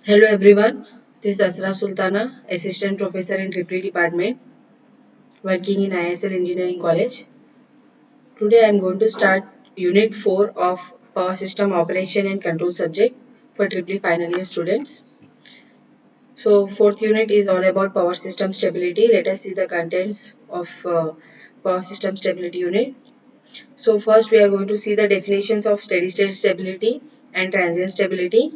Hello everyone, this is Asra Sultana, Assistant Professor in Triple Department, working in ISL Engineering College. Today I am going to start Unit 4 of Power System Operation and Control subject for Triple Final Year students. So, fourth unit is all about Power System Stability. Let us see the contents of Power System Stability unit. So, first we are going to see the definitions of steady state stability and transient stability.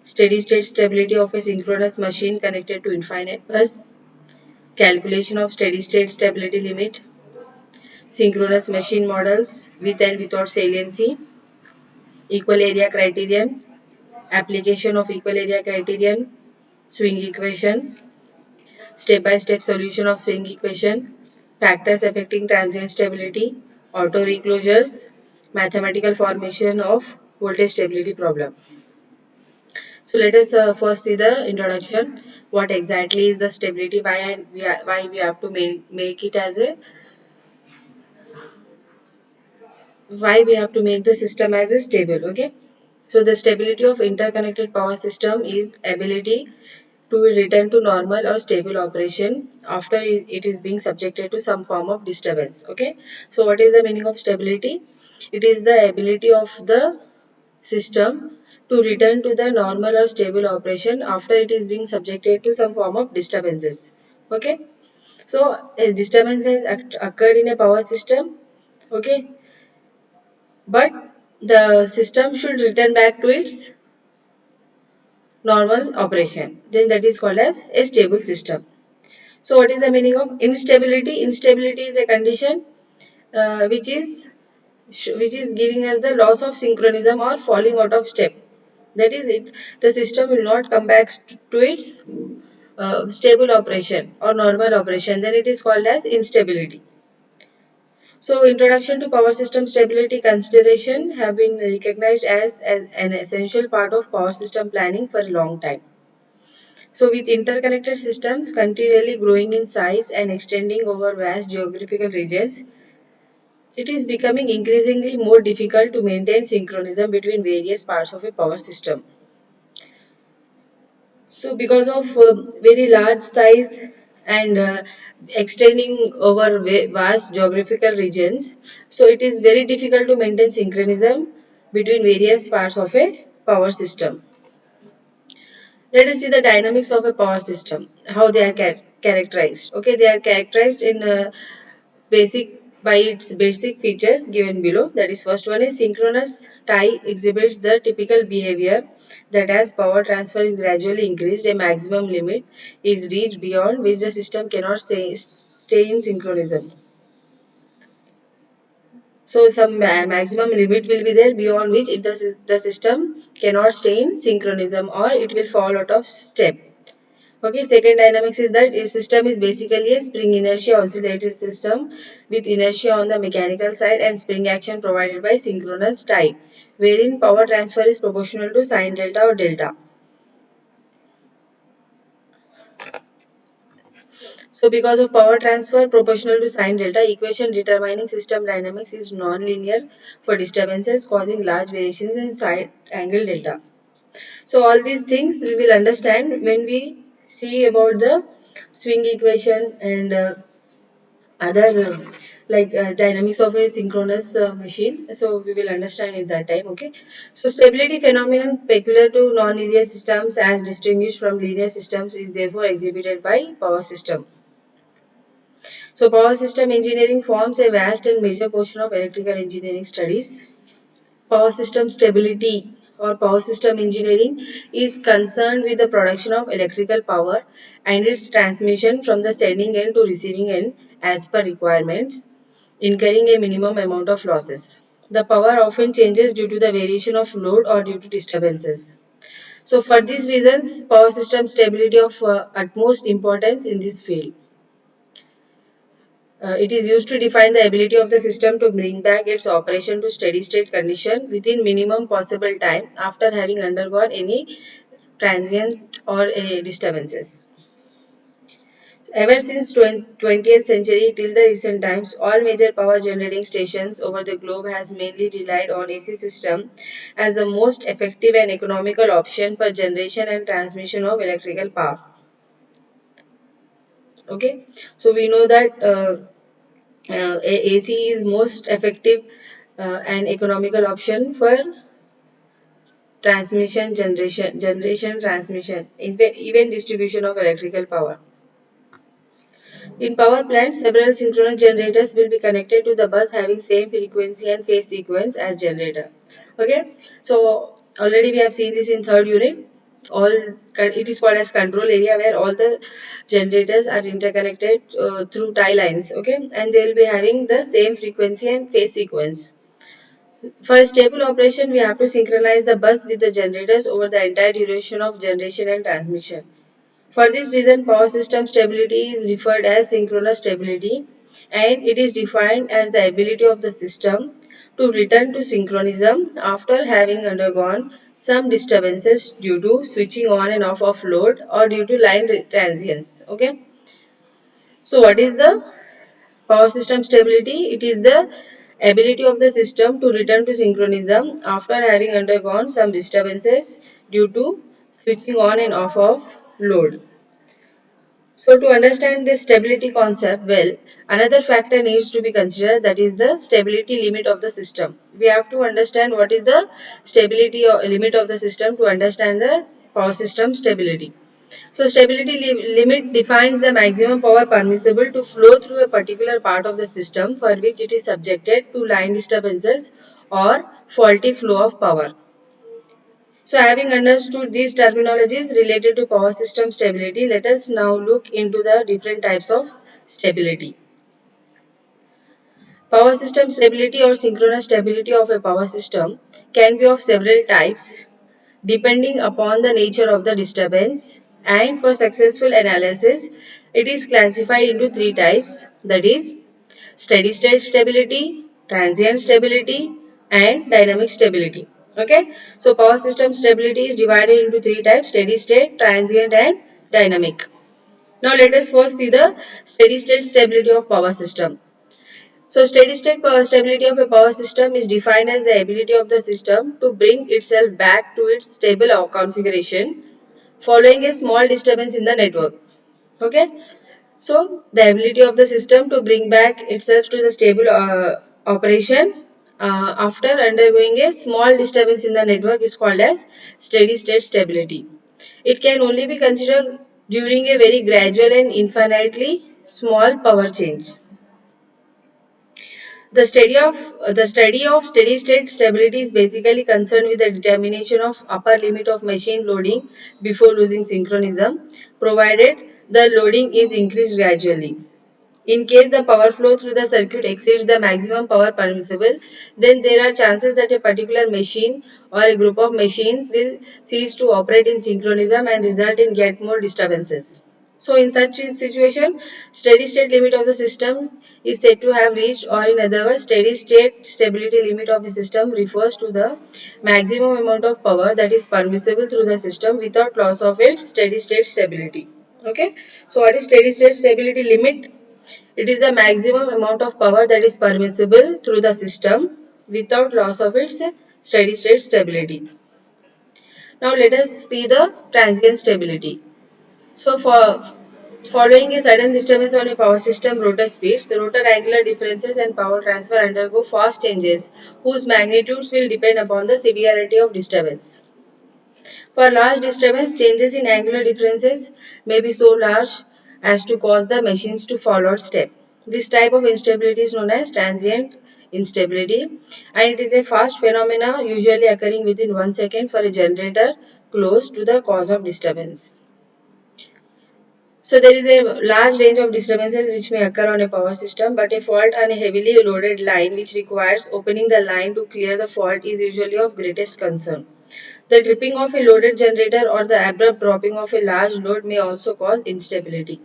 Steady state stability of a synchronous machine connected to infinite bus. Calculation of steady state stability limit, synchronous machine models with and without saliency, equal area criterion, application of equal area criterion, swing equation, step by step solution of swing equation, factors affecting transient stability, auto reclosures, mathematical formation of voltage stability problem. So let us first see the introduction. What exactly is the stability? Why we have to make it as a why we have to make the system as a stable. Okay, so the stability of interconnected power system is ability to return to normal or stable operation after it is being subjected to some form of disturbance. Okay, so what is the meaning of stability? It is the ability of the system to return to the normal or stable operation after it is being subjected to some form of disturbances. Okay, so a disturbance has occurred in a power system. Okay, but the system should return back to its normal operation. Then that is called as a stable system. So what is the meaning of instability? Instability is a condition which is giving us the loss of synchronism or falling out of step. That is it. The system will not come back to its stable operation or normal operation. Then it is called as instability. So, introduction to power system stability consideration have been recognized as an essential part of power system planning for a long time. So, with interconnected systems continually growing in size and extending over vast geographical regions, it is becoming increasingly more difficult to maintain synchronism between various parts of a power system. So, because of very large size and extending over vast geographical regions, so it is very difficult to maintain synchronism between various parts of a power system. Let us see the dynamics of a power system, how they are characterized. Okay, they are characterized in basic by its basic features given below. That is, first one is synchronous tie exhibits the typical behavior that as power transfer is gradually increased, a maximum limit is reached beyond which the system cannot stay in synchronism. So some maximum limit will be there beyond which if the system cannot stay in synchronism or it will fall out of step. Okay, second dynamics is that a system is basically a spring inertia oscillator system with inertia on the mechanical side and spring action provided by synchronous tie, wherein power transfer is proportional to sine delta or delta. So, because of power transfer proportional to sine delta, equation determining system dynamics is non-linear for disturbances causing large variations in sine angle delta. So all these things we will understand when we see about the swing equation and other dynamics of a synchronous machine. So we will understand it that time. Okay. So stability phenomenon peculiar to non-linear systems as distinguished from linear systems is therefore exhibited by power system. So power system engineering forms a vast and major portion of electrical engineering studies. Power system stability or power system engineering is concerned with the production of electrical power and its transmission from the sending end to receiving end as per requirements, incurring a minimum amount of losses. The power often changes due to the variation of load or due to disturbances. So, for these reasons, power system stability of utmost importance in this field. It is used to define the ability of the system to bring back its operation to steady state condition within minimum possible time after having undergone any transient or any disturbances. Ever since 20th century till the recent times, all major power generating stations over the globe has mainly relied on AC system as the most effective and economical option for generation and transmission of electrical power. Okay, so we know that AC is most effective and economical option for generation, transmission, even distribution of electrical power. In power plants, several synchronous generators will be connected to the bus having same frequency and phase sequence as generator. Okay, so already we have seen this in third unit. All it is called as control area where all the generators are interconnected through tie lines. Okay, and they will be having the same frequency and phase sequence. For stable operation, we have to synchronize the bus with the generators over the entire duration of generation and transmission. For this reason, power system stability is referred as synchronous stability, and it is defined as the ability of the system to return to synchronism after having undergone some disturbances due to switching on and off of load or due to line transients. Okay. So what is the power system stability? It is the ability of the system to return to synchronism after having undergone some disturbances due to switching on and off of load. So to understand the stability concept well, another factor needs to be considered, that is the stability limit of the system. We have to understand what is the stability or limit of the system to understand the power system stability. So stability limit defines the maximum power permissible to flow through a particular part of the system for which it is subjected to line disturbances or faulty flow of power. So having understood these terminologies related to power system stability, let us now look into the different types of stability. Power system stability or synchronous stability of a power system can be of several types depending upon the nature of the disturbance, and for successful analysis it is classified into three types, that is steady state stability, transient stability, and dynamic stability. Okay, so power system stability is divided into three types: steady state, transient, and dynamic. Now let us first see the steady state stability of power system. So steady state power stability of a power system is defined as the ability of the system to bring itself back to its stable configuration following a small disturbance in the network. Okay, so the ability of the system to bring back itself to the stable operation after undergoing a small disturbance in the network is called as steady state stability. It can only be considered during a very gradual and infinitely small power change. The study of steady state stability is basically concerned with the determination of upper limit of machine loading before losing synchronism, provided the loading is increased gradually. In case the power flow through the circuit exceeds the maximum power permissible, then there are chances that a particular machine or a group of machines will cease to operate in synchronism and result in yet more disturbances. So in such a situation, steady state limit of the system is said to have reached, or in other words, steady state stability limit of a system refers to the maximum amount of power that is permissible through the system without loss of its steady state stability. Okay, so what is steady state stability limit? It is the maximum amount of power that is permissible through the system without loss of its steady state stability. Now let us see the transient stability. So for following a sudden disturbance on a power system rotor speeds, rotor angular differences and power transfer undergo fast changes whose magnitudes will depend upon the severity of disturbance. For large disturbance, changes in angular differences may be so large as to cause the machines to fall out step. This type of instability is known as transient instability, and it is a fast phenomena usually occurring within 1 second for a generator close to the cause of disturbance. So there is a large range of disturbances which may occur on a power system, but a fault on a heavily loaded line which requires opening the line to clear the fault is usually of greatest concern. The tripping of a loaded generator or the abrupt dropping of a large load may also cause instability.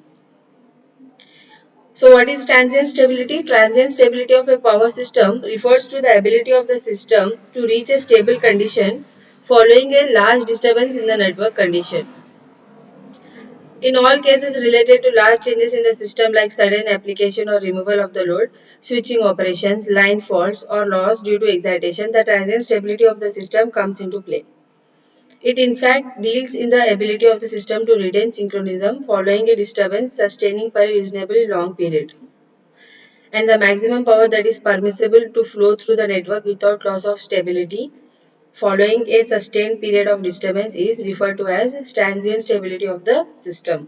So what is transient stability? Transient stability of a power system refers to the ability of the system to reach a stable condition following a large disturbance in the network condition. In all cases related to large changes in the system like sudden application or removal of the load, switching operations, line faults or loss due to excitation, the transient stability of the system comes into play. It in fact deals in the ability of the system to retain synchronism following a disturbance sustaining for a reasonably long period. And the maximum power that is permissible to flow through the network without loss of stability following a sustained period of disturbance is referred to as transient stability of the system.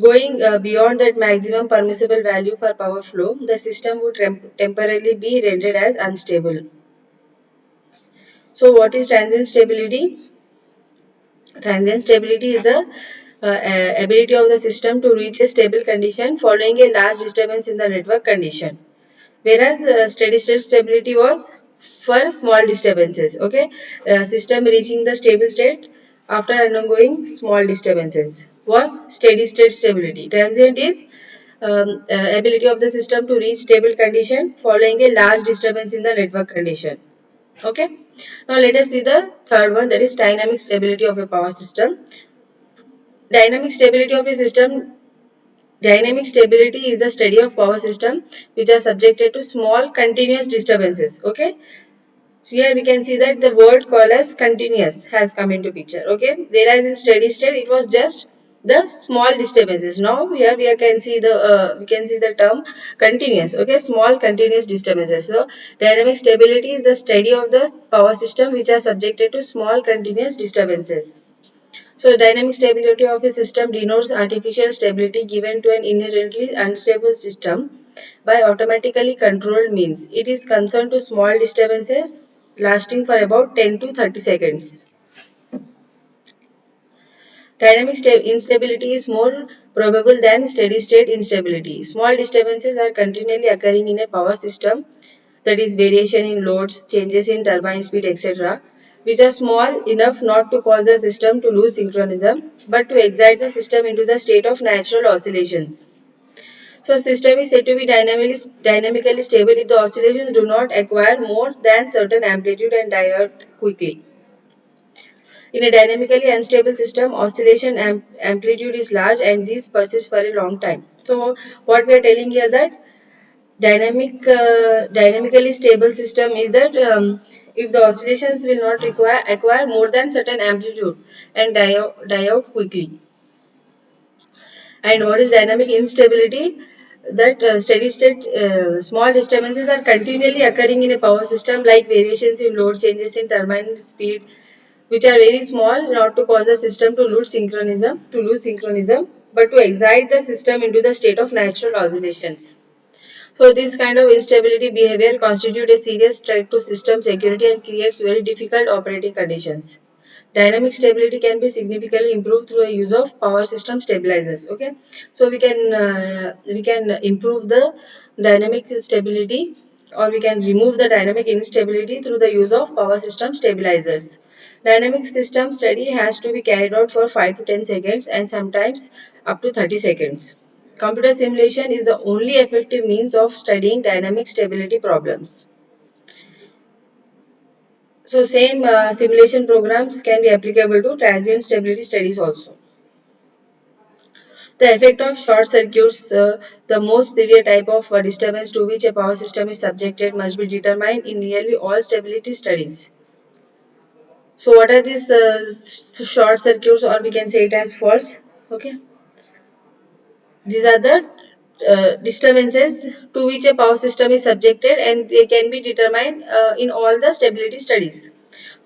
Going beyond that maximum permissible value for power flow, the system would temporarily be rendered as unstable. So, what is transient stability? Transient stability is the ability of the system to reach a stable condition following a large disturbance in the network condition. Whereas steady state stability was for small disturbances. Okay, system reaching the stable state after undergoing small disturbances was steady state stability. Transient is ability of the system to reach stable condition following a large disturbance in the network condition. Okay, now let us see the third one, that is dynamic stability of a power system. Dynamic stability of a system. Dynamic stability is the study of power system which are subjected to small continuous disturbances. Okay, here we can see that the word called as continuous has come into picture. Okay, whereas in steady state it was just the small disturbances. Now here we can see the term continuous. Okay, small continuous disturbances. So dynamic stability is the study of the power system which are subjected to small continuous disturbances. So dynamic stability of a system denotes artificial stability given to an inherently unstable system by automatically controlled means. It is concerned to small disturbances lasting for about 10 to 30 seconds. Dynamic instability is more probable than steady state instability. Small disturbances are continually occurring in a power system, that is variation in loads, changes in turbine speed, etc., which are small enough not to cause the system to lose synchronism but to excite the system into the state of natural oscillations. So, system is said to be dynamically stable if the oscillations do not acquire more than certain amplitude and die out quickly. In a dynamically unstable system, oscillation amplitude is large and this persists for a long time. So, what we are telling here that dynamically stable system is that if the oscillations will not acquire more than certain amplitude and die out quickly. And what is dynamic instability? That steady state small disturbances are continually occurring in a power system like variations in load, changes in turbine speed, which are very small not to cause the system to lose synchronism, but to excite the system into the state of natural oscillations. So this kind of instability behavior constitutes a serious threat to system security and creates very difficult operating conditions. Dynamic stability can be significantly improved through the use of power system stabilizers. Okay, so we can improve the dynamic stability, or we can remove the dynamic instability through the use of power system stabilizers. Dynamic system study has to be carried out for 5 to 10 seconds and sometimes up to 30 seconds. Computer simulation is the only effective means of studying dynamic stability problems. So same simulation programs can be applicable to transient stability studies also. The effect of short circuits, the most severe type of disturbance to which a power system is subjected, must be determined in nearly all stability studies. So what are these short circuits, or we can say it as faults? Okay. These are the disturbances to which a power system is subjected and they can be determined in all the stability studies.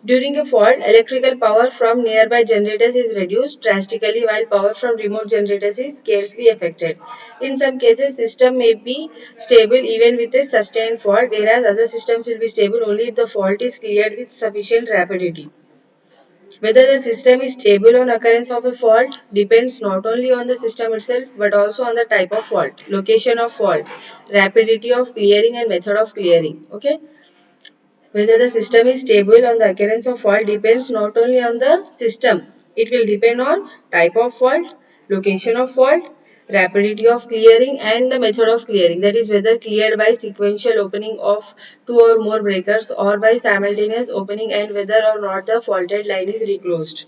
During a fault, electrical power from nearby generators is reduced drastically while power from remote generators is scarcely affected. In some cases, system may be stable even with a sustained fault, whereas other systems will be stable only if the fault is cleared with sufficient rapidity. Whether the system is stable on occurrence of a fault depends not only on the system itself but also on the type of fault, location of fault, rapidity of clearing and method of clearing. Okay. Whether the system is stable on the occurrence of fault depends not only on the system. It will depend on type of fault, location of fault, rapidity of clearing and the method of clearing. That is whether cleared by sequential opening of two or more breakers or by simultaneous opening and whether or not the faulted line is reclosed.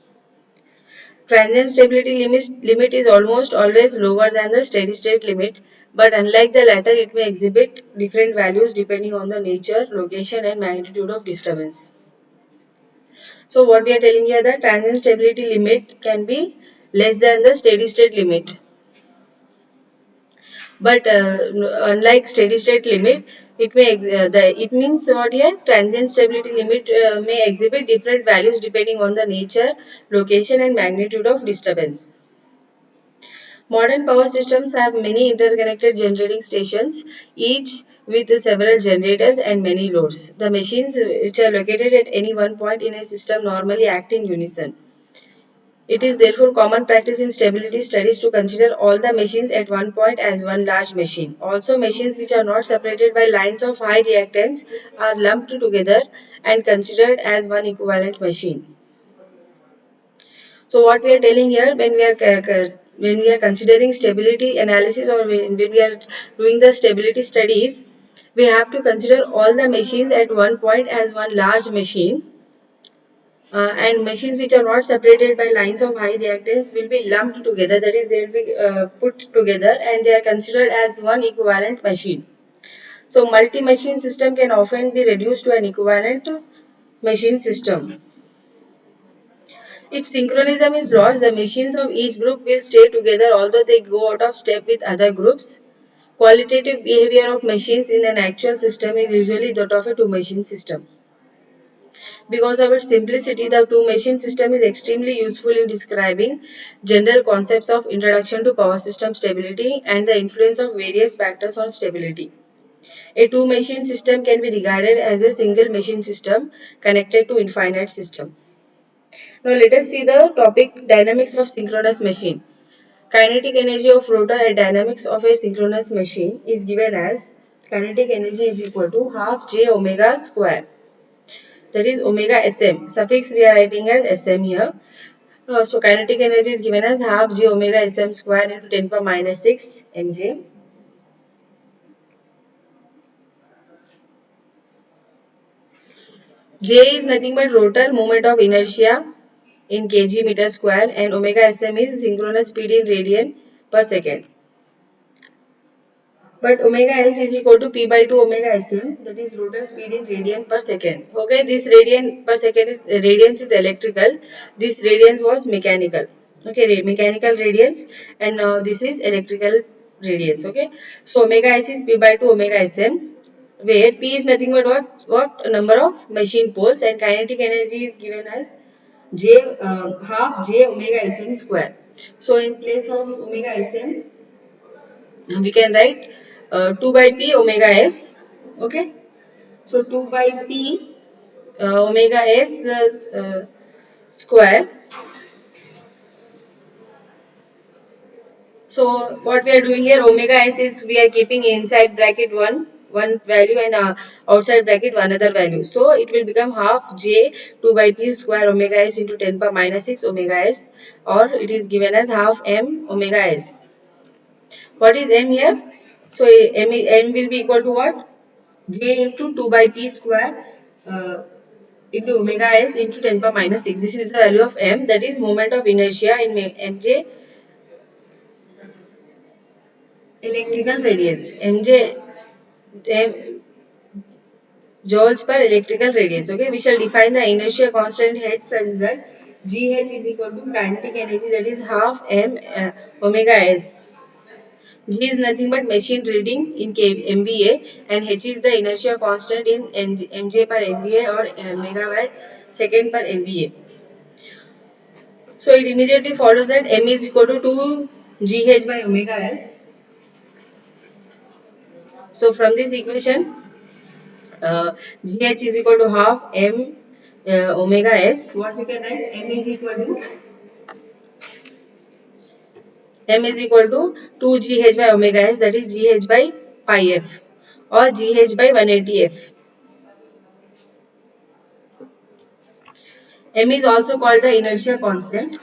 Transient stability limit is almost always lower than the steady state limit, but unlike the latter, it may exhibit different values depending on the nature, location, and magnitude of disturbance. So, what we are telling here, the transient stability limit can be less than the steady state limit. But unlike steady state limit, it means what here, transient stability limit may exhibit different values depending on the nature, location, and magnitude of disturbance. Modern power systems have many interconnected generating stations, each with several generators and many loads. The machines which are located at any one point in a system normally act in unison. It is therefore common practice in stability studies to consider all the machines at one point as one large machine. Also, machines which are not separated by lines of high reactance are lumped together and considered as one equivalent machine. So, what we are telling here, when we are considering stability analysis, or when we are doing the stability studies, we have to consider all the machines at one point as one large machine, and machines which are not separated by lines of high reactance will be lumped together, that is, they will be put together and they are considered as one equivalent machine. So multi-machine system can often be reduced to an equivalent machine system. If synchronism is lost, the machines of each group will stay together although they go out of step with other groups. Qualitative behavior of machines in an actual system is usually that of a two-machine system. Because of its simplicity, the two-machine system is extremely useful in describing general concepts of introduction to power system stability and the influence of various factors on stability. A two-machine system can be regarded as a single machine system connected to infinite system. Now let us see the topic dynamics of synchronous machine. Kinetic energy of rotor and dynamics of a synchronous machine is given as kinetic energy is equal to half j omega square, that is omega sm. Suffix we are writing as sm here. So kinetic energy is given as half j omega sm square into 10 power minus 6 mj. J is nothing but rotor moment of inertia in kg meter square, and omega sm is synchronous speed in radian per second. But omega s is equal to p by 2 omega sm, that is rotor speed in radian per second. Okay, this radian per second is radians is electrical. This radians was mechanical. Okay, mechanical radians, and now this is electrical radians. Okay, so omega s is p by 2 omega sm, where p is nothing but what number of machine poles, and kinetic energy is given as j half j omega sm square. So in place of omega sm, we can write 2 by p omega s. Okay, so 2 by p omega s square. So what we are doing here, omega s is we are keeping inside bracket one value, and outside bracket one other value. So it will become half j 2 by p square omega s into 10 power minus 6 omega s, or it is given as half m omega s. What is m here? So m will be equal to what? J into 2 by p square into omega s into 10 power minus 6. This is the value of m, that is moment of inertia in mj electrical radiance. mj m, joules per electrical radius. Okay, we shall define the inertia constant h such that gh is equal to kinetic energy, that is half m omega s. G is nothing but machine reading in MVA, and H is the inertia constant in MJ per MVA, or megawatt second per MVA. So it immediately follows that M is equal to 2 GH by omega S. So from this equation, GH is equal to half M omega S. What we can write? M is equal to 2 GH by omega S, that is GH by pi F, or GH by 180 F. M is also called the inertia constant.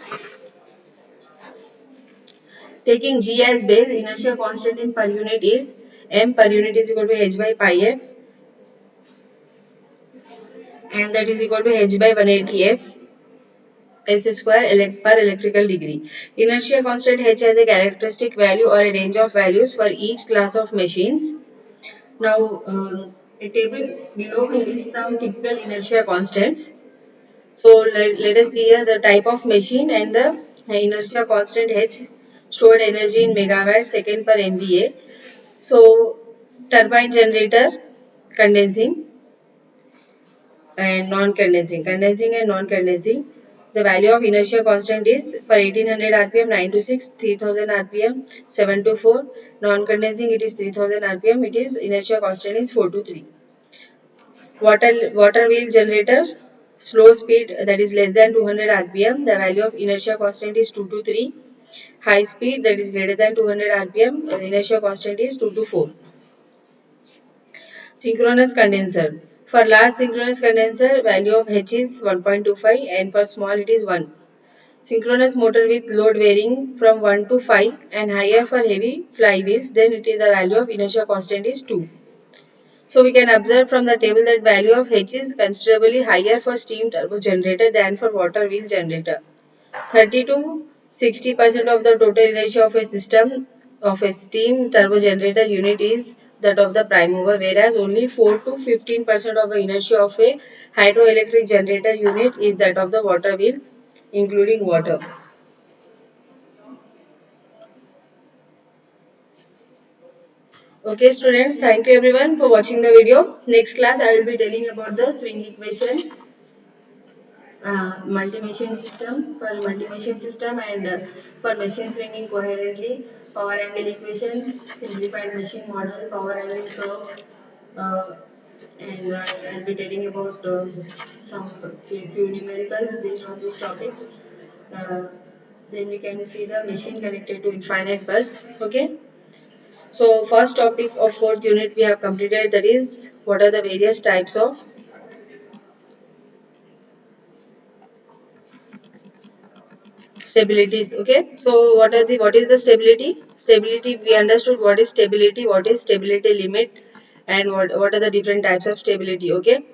Taking G as base, inertia constant in per unit is M per unit is equal to H by pi F, and that is equal to H by 180 F. S square per electrical degree. Inertia constant H has a characteristic value or a range of values for each class of machines. Now, a table below will list some typical inertia constants. So, let us see here the type of machine and the inertia constant H, stored energy in megawatt second per MVA. So, turbine generator, condensing and non-condensing. Condensing and non-condensing. The value of inertia constant is for 1800 rpm 9 to 6, 3000 rpm 7 to 4. Non-condensing it is 3000 rpm. It is inertia constant is 4 to 3. Water wheel generator, slow speed that is less than 200 rpm. The value of inertia constant is 2 to 3. High speed that is greater than 200 rpm. The inertia constant is 2 to 4. Synchronous condenser. For large synchronous condenser, value of H is 1.25 and for small it is 1. Synchronous motor with load varying from 1 to 5 and higher for heavy flywheels, then it is the value of inertia constant is 2. So we can observe from the table that value of H is considerably higher for steam turbo generator than for water wheel generator. 30 to 60% of the total inertia of a system of a steam turbo generator unit is that of the prime mover, whereas only 4 to 15% of the inertia of a hydroelectric generator unit is that of the water wheel, including water. Okay students, thank you everyone for watching the video. Next class I will be telling about the swing equation, multi-machine system for multi-machine system and for machine swinging coherently, power angle equation, simplified machine model, power angle curve, uh, and I'll be telling about some few numericals based on this topic. Uh, then we can see the machine connected to infinite bus. Okay. So first topic of fourth unit we have completed, that is what are the various types of stabilities. Okay, so what is the stability? We understood what is stability, what is stability limit, and what are the different types of stability. Okay,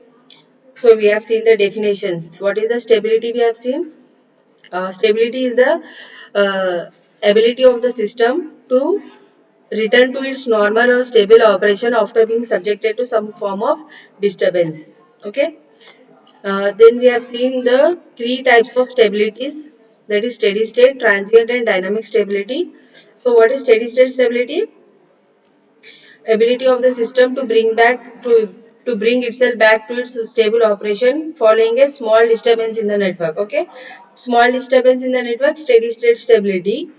so we have seen the definitions. What is the stability? We have seen stability is the ability of the system to return to its normal or stable operation after being subjected to some form of disturbance. Okay, then we have seen the three types of stabilities, that is steady state, transient and dynamic stability. So what is steady state stability? Ability of the system to bring itself back to its stable operation following a small disturbance in the network. Okay, small disturbance in the network, steady state stability.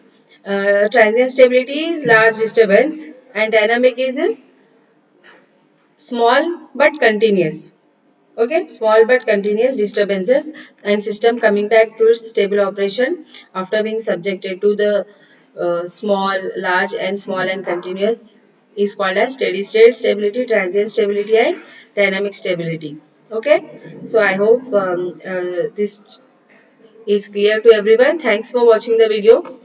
Transient stability is large disturbance and dynamic is small but continuous. Okay, small but continuous disturbances and system coming back to its stable operation after being subjected to the small, large and small and continuous is called as steady state stability, transient stability and dynamic stability. Okay, so I hope this is clear to everyone. Thanks for watching the video.